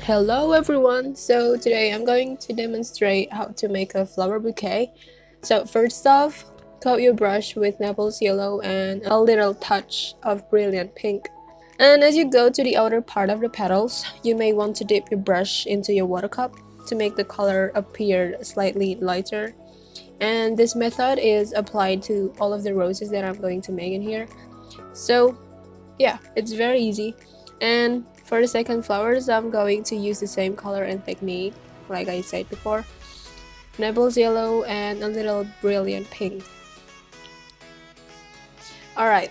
Hello everyone! So today I'm going to demonstrate how to make a flower bouquet. So first off, coat your brush with Naples yellow and a little touch of brilliant pink. And as you go to the outer part of the petals, you may want to dip your brush into your water cup to make the color appear slightly lighter. And this method is applied to all of the roses that I'm going to make in here. So yeah, it's very easy. And for the second flowers, I'm going to use the same color and technique like I said before. Naples yellow and a little brilliant pink. Alright,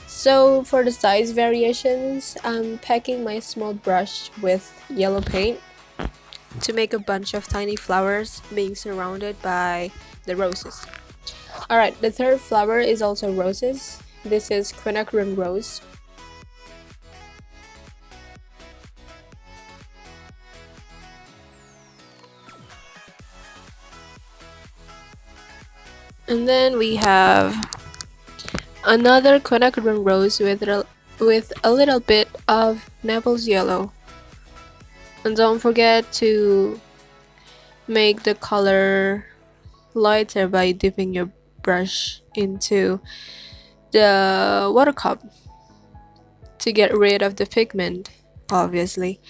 so for the size variations, I'm packing my small brush with yellow paint to make a bunch of tiny flowers being surrounded by the roses. Alright, the third flower is also roses. This is quinacridone rose. And then we have another quinacridone rose with a little bit of Naples yellow. And don't forget to make the color lighter by dipping your brush into the water cup to get rid of the pigment, obviously.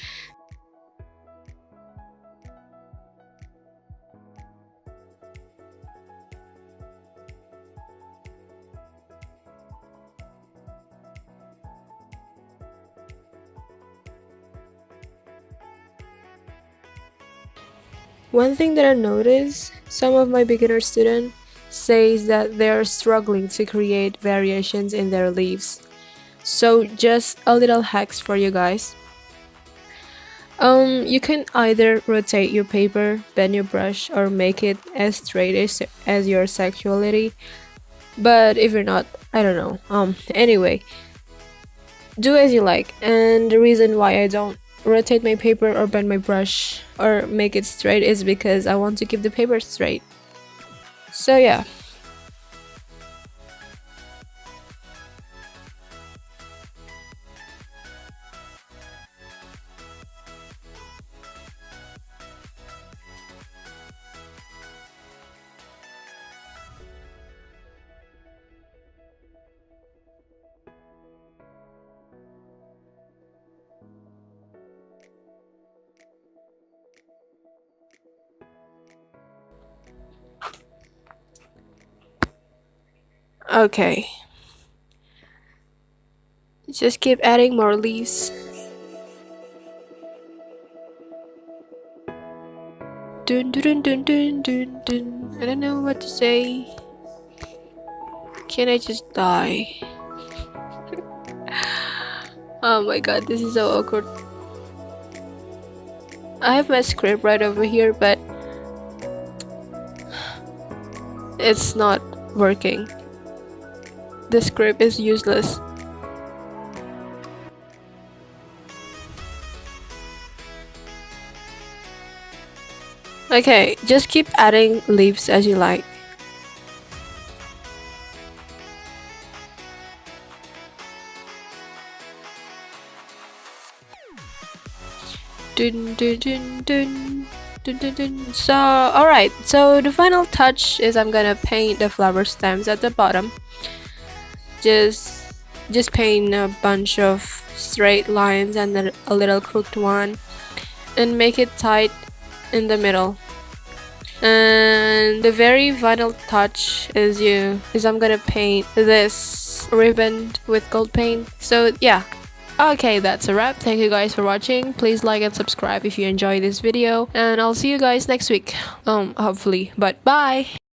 One thing that I noticed, some of my beginner students says that they are struggling to create variations in their leaves. So just a little hacks for you guys. You can either rotate your paper, bend your brush, or make it as straight as your sexuality. But if you're not, I don't know. Anyway, do as you like. And the reason why I don't rotate my paper or bend my brush or make it straight is because I want to keep the paper straight. So yeah. Okay. Just keep adding more leaves. Dun dun dun dun dun dun. I don't know what to say. Can I just die? Oh my god, this is so awkward. I have my script right over here, but it's not working. The script is useless. Okay, just keep adding leaves as you like. Dun, dun, dun, dun, dun, dun, dun. So, alright, so the final touch is I'm gonna paint the flower stems at the bottom. Just paint a bunch of straight lines and then a little crooked one and make it tight in the middle. And the very final touch is I'm gonna paint this ribbon with gold paint. So yeah. Okay, that's a wrap. Thank you guys for watching. Please like and subscribe if you enjoyed this video, and I'll see you guys next week. Hopefully. But bye.